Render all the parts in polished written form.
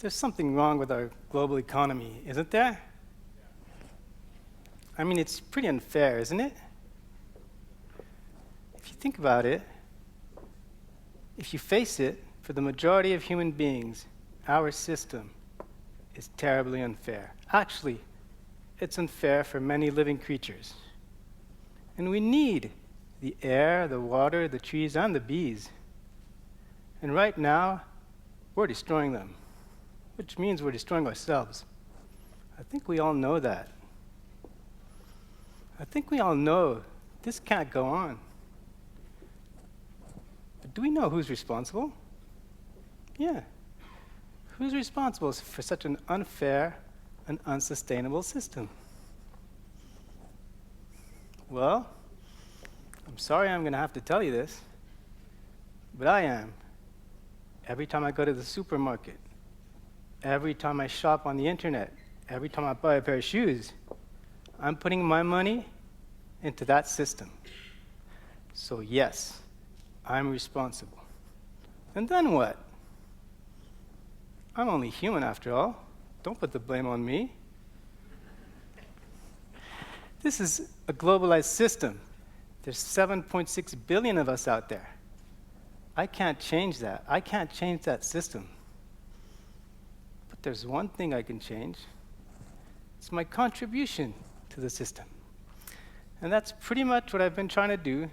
there's something wrong with our global economy, isn't there? I mean, it's pretty unfair, isn't it? If you think about it, if you face it, for the majority of human beings, our system is terribly unfair. Actually, it's unfair for many living creatures. And we need the air, the water, the trees, and the bees. And right now, we're destroying them, which means we're destroying ourselves. I think we all know that. I think we all know this can't go on. But do we know who's responsible? Yeah. Who's responsible for such an unfair and unsustainable system? Well, I'm sorry I'm going to have to tell you this, but I am. Every time I go to the supermarket, every time I shop on the internet, every time I buy a pair of shoes, I'm putting my money into that system. So yes, I'm responsible. And then what? I'm only human after all. Don't put the blame on me. This is a globalized system. There's 7.6 billion of us out there. I can't change that. I can't change that system. But there's one thing I can change. It's my contribution to the system. And that's pretty much what I've been trying to do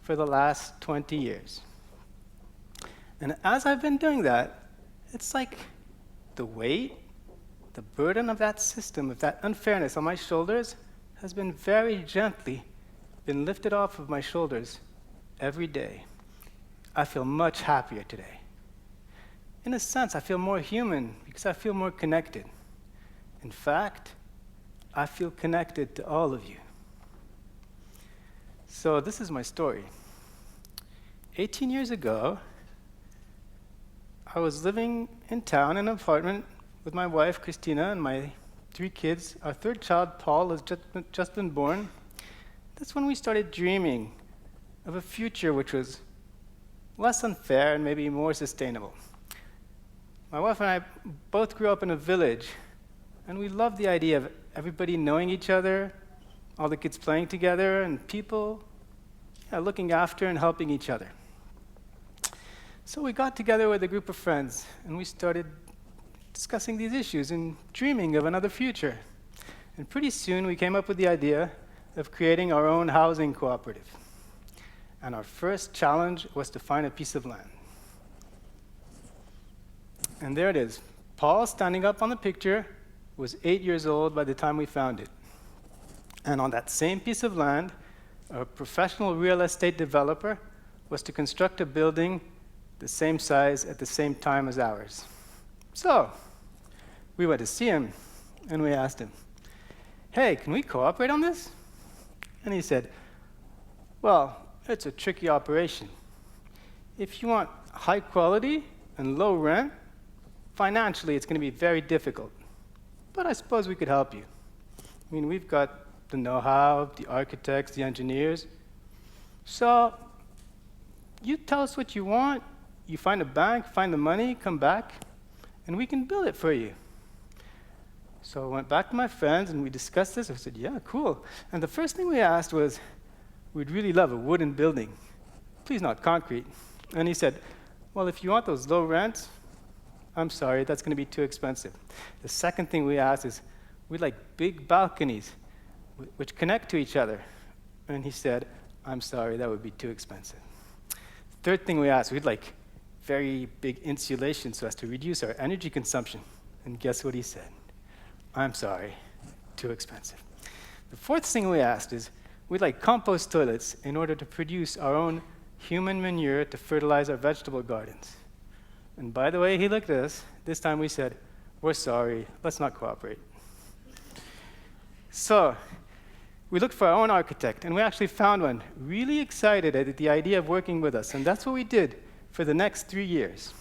for the last 20 years. And as I've been doing that, it's like the weight, the burden of that system, of that unfairness on my shoulders, has been very gently been lifted off of my shoulders every day. I feel much happier today. In a sense, I feel more human because I feel more connected. In fact, I feel connected to all of you. So this is my story. 18 years ago, I was living in town in an apartment with my wife, Christina, and my 3 kids. Our 3rd child, Paul, has just been born. That's when we started dreaming of a future which was less unfair and maybe more sustainable. My wife and I both grew up in a village, and we loved the idea of everybody knowing each other, all the kids playing together, and people looking after and helping each other. So we got together with a group of friends, and we started discussing these issues and dreaming of another future. And pretty soon we came up with the idea of creating our own housing cooperative. And our first challenge was to find a piece of land. And there it is. Paul, standing up on the picture, was 8 years old by the time we found it. And on that same piece of land, a professional real estate developer was to construct a building the same size at the same time as ours. So we went to see him, and we asked him, "Hey, can we cooperate on this?" And he said, "Well, it's a tricky operation. If you want high quality and low rent, financially it's going to be very difficult. But I suppose we could help you. I mean, we've got the know-how, the architects, the engineers. So you tell us what you want, you find a bank, find the money, come back, and we can build it for you." So I went back to my friends, and we discussed this. I said, "Yeah, cool." And the first thing we asked was, "We'd really love a wooden building. Please not concrete." And he said, "Well, if you want those low rents, I'm sorry, that's going to be too expensive." The second thing we asked is, "We'd like big balconies which connect to each other." And he said, "I'm sorry, that would be too expensive." Third thing we asked, we'd like very big insulation so as to reduce our energy consumption. And guess what he said? "I'm sorry, too expensive." The fourth thing we asked is, we'd like compost toilets in order to produce our own human manure to fertilize our vegetable gardens. And by the way, he looked at us. This time we said, "We're sorry, let's not cooperate." So we looked for our own architect, and we actually found one, really excited at the idea of working with us. And that's what we did for the next 3 years.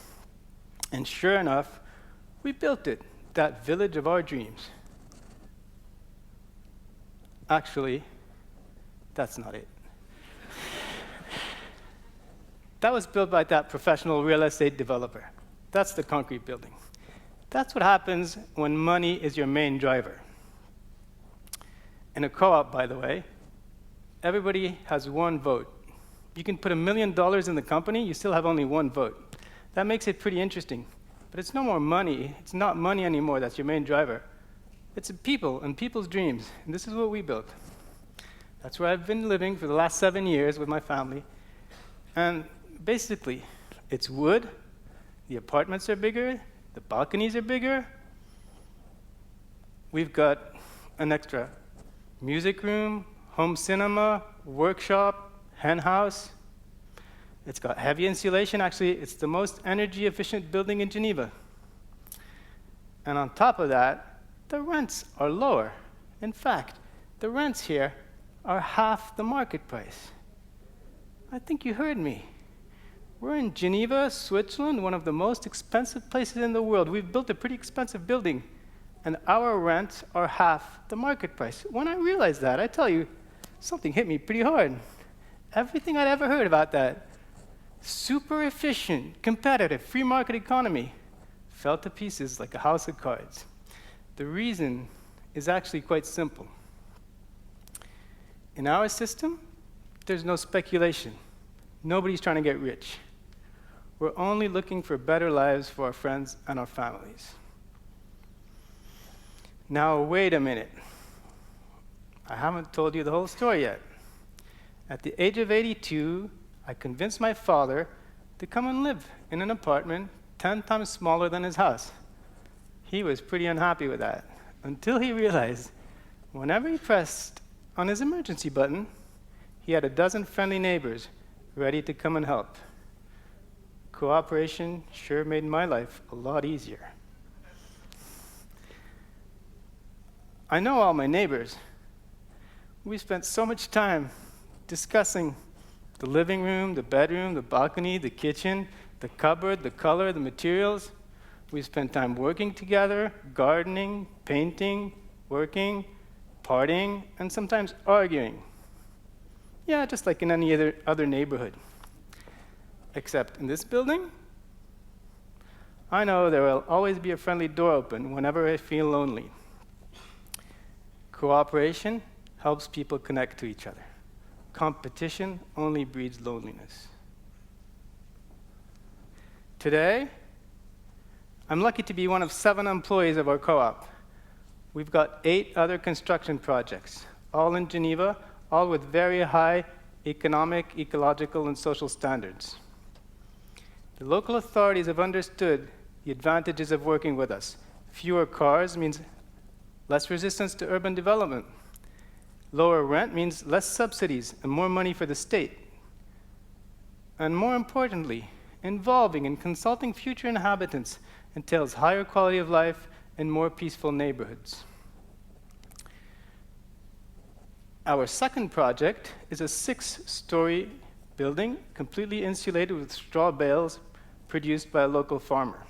And sure enough, we built it, that village of our dreams. Actually, that's not it. That was built by that professional real estate developer. That's the concrete building. That's what happens when money is your main driver. In a co-op, by the way, everybody has one vote. You can put $1 million in the company, you still have only one vote. That makes it pretty interesting. But it's no more money. It's not money anymore that's your main driver. It's people and people's dreams. And this is what we built. That's where I've been living for the last 7 years with my family. And basically, it's wood. The apartments are bigger. The balconies are bigger. We've got an extra music room, home cinema, workshop, hen house. It's got heavy insulation. Actually, it's the most energy efficient building in Geneva. And on top of that, the rents are lower. In fact, the rents here are half the market price. I think you heard me. We're in Geneva, Switzerland, one of the most expensive places in the world. We've built a pretty expensive building, and our rents are half the market price. When I realized that, I tell you, something hit me pretty hard. Everything I'd ever heard about that super efficient, competitive, free market economy fell to pieces like a house of cards. The reason is actually quite simple. In our system, there's no speculation. Nobody's trying to get rich. We're only looking for better lives for our friends and our families. Now, wait a minute. I haven't told you the whole story yet. At the age of 82, I convinced my father to come and live in an apartment 10 times smaller than his house. He was pretty unhappy with that, until he realized whenever he pressed on his emergency button, he had a dozen friendly neighbors ready to come and help. Cooperation sure made my life a lot easier. I know all my neighbors. We spent so much time discussing the living room, the bedroom, the balcony, the kitchen, the cupboard, the color, the materials. We spent time working together, gardening, painting, working, partying, and sometimes arguing. Yeah, just like in any other neighborhood. Except in this building, I know there will always be a friendly door open whenever I feel lonely. Cooperation helps people connect to each other. Competition only breeds loneliness. Today, I'm lucky to be one of 7 employees of our co-op. We've got 8 other construction projects, all in Geneva, all with very high economic, ecological, and social standards. The local authorities have understood the advantages of working with us. Fewer cars means less resistance to urban development. Lower rent means less subsidies and more money for the state. And more importantly, involving and consulting future inhabitants entails higher quality of life and more peaceful neighborhoods. Our second project is a 6-story building completely insulated with straw bales produced by a local farmer.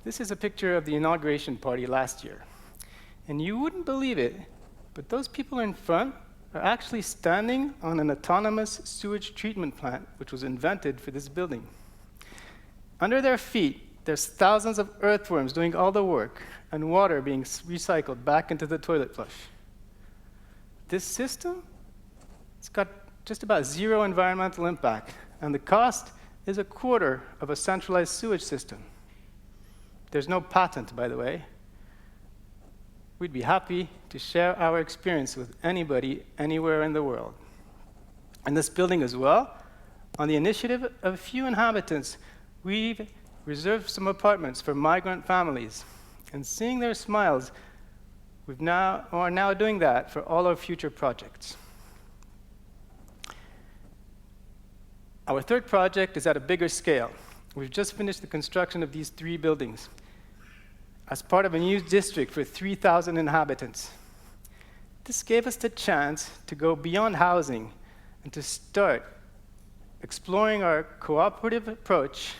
This is a picture of the inauguration party last year. And you wouldn't believe it, but those people in front are actually standing on an autonomous sewage treatment plant, which was invented for this building. Under their feet, there's thousands of earthworms doing all the work, and water being recycled back into the toilet flush. This system, it's got just about 0 environmental impact, and the cost is a quarter of a centralized sewage system. There's no patent, by the way. We'd be happy to share our experience with anybody, anywhere in the world. In this building as well, on the initiative of a few inhabitants, we've reserved some apartments for migrant families. And seeing their smiles, we are now doing that for all our future projects. Our third project is at a bigger scale. We've just finished the construction of these 3 buildings as part of a new district for 3,000 inhabitants. This gave us the chance to go beyond housing and to start exploring our cooperative approach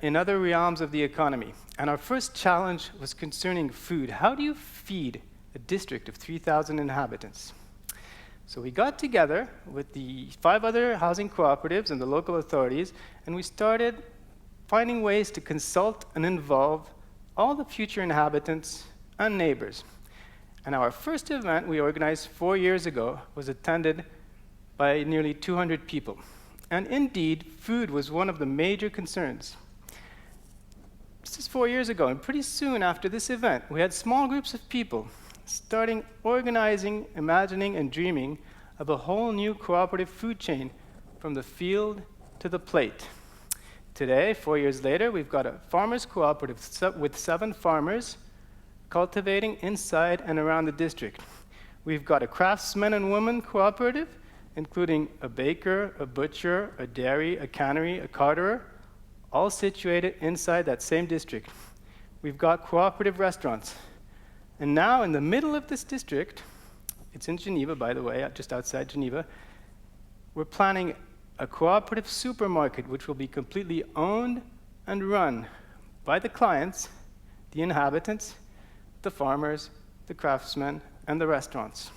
in other realms of the economy. And our first challenge was concerning food. How do you feed a district of 3,000 inhabitants? So we got together with the 5 other housing cooperatives and the local authorities, and we started finding ways to consult and involve all the future inhabitants and neighbors. And our first event we organized 4 years ago was attended by nearly 200 people. And indeed, food was one of the major concerns. This is 4 years ago, and pretty soon after this event, we had small groups of people starting organizing, imagining, and dreaming of a whole new cooperative food chain from the field to the plate. Today, 4 years later, we've got a farmers cooperative with 7 farmers cultivating inside and around the district. We've got a craftsmen and women cooperative, including a baker, a butcher, a dairy, a cannery, a carterer, all situated inside that same district. We've got cooperative restaurants. And now in the middle of this district, it's in Geneva, by the way, just outside Geneva, we're planning a cooperative supermarket which will be completely owned and run by the clients, the inhabitants, the farmers, the craftsmen, and the restaurants.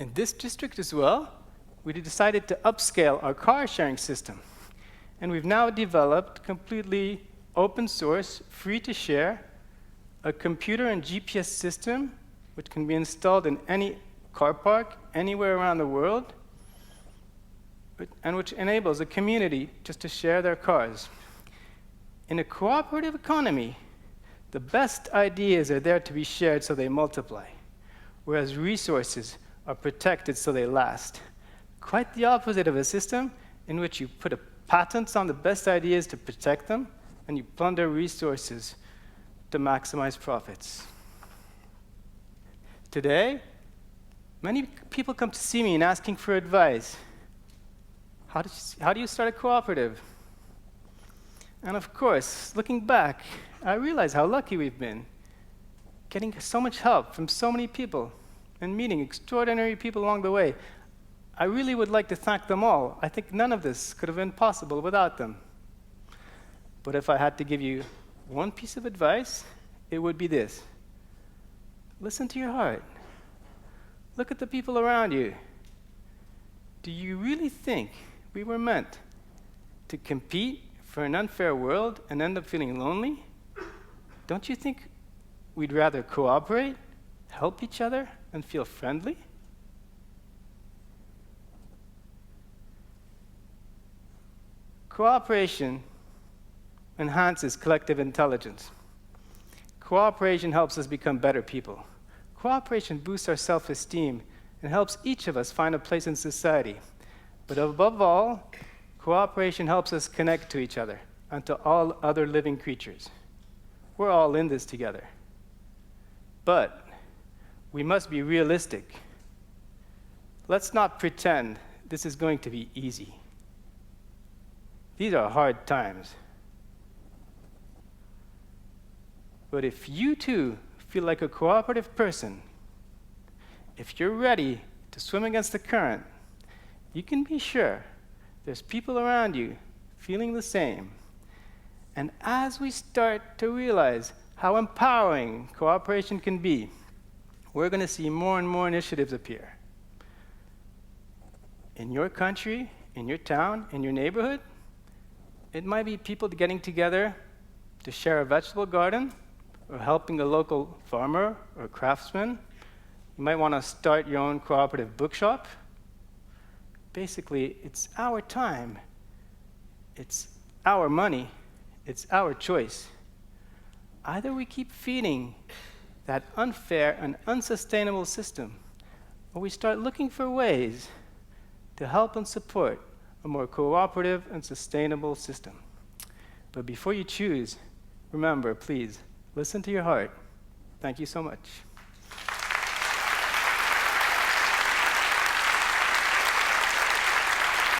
In this district as well, we decided to upscale our car sharing system. And we've now developed completely open source, free to share, a computer and GPS system which can be installed in any car park anywhere around the world, and which enables a community just to share their cars. In a cooperative economy, the best ideas are there to be shared so they multiply, whereas resources are protected so they last. Quite the opposite of a system in which you put patents on the best ideas to protect them, and you plunder resources to maximize profits. Today, many people come to see me and asking for advice. How do you start a cooperative? And of course, looking back, I realize how lucky we've been, getting so much help from so many people and meeting extraordinary people along the way. I really would like to thank them all. I think none of this could have been possible without them. But if I had to give you one piece of advice, it would be this. Listen to your heart. Look at the people around you. Do you really think we were meant to compete for an unfair world and end up feeling lonely? Don't you think we'd rather cooperate, help each other, and feel friendly? Cooperation enhances collective intelligence. Cooperation helps us become better people. Cooperation boosts our self-esteem and helps each of us find a place in society. But above all, cooperation helps us connect to each other and to all other living creatures. We're all in this together. But we must be realistic. Let's not pretend this is going to be easy. These are hard times. But if you too feel like a cooperative person, if you're ready to swim against the current, you can be sure there's people around you feeling the same. And as we start to realize how empowering cooperation can be, we're going to see more and more initiatives appear. In your country, in your town, in your neighborhood, it might be people getting together to share a vegetable garden, or helping a local farmer or craftsman. You might want to start your own cooperative bookshop. Basically, it's our time. It's our money. It's our choice. Either we keep feeding that unfair and unsustainable system, or we start looking for ways to help and support a more cooperative and sustainable system. But before you choose, remember, please, listen to your heart. Thank you so much.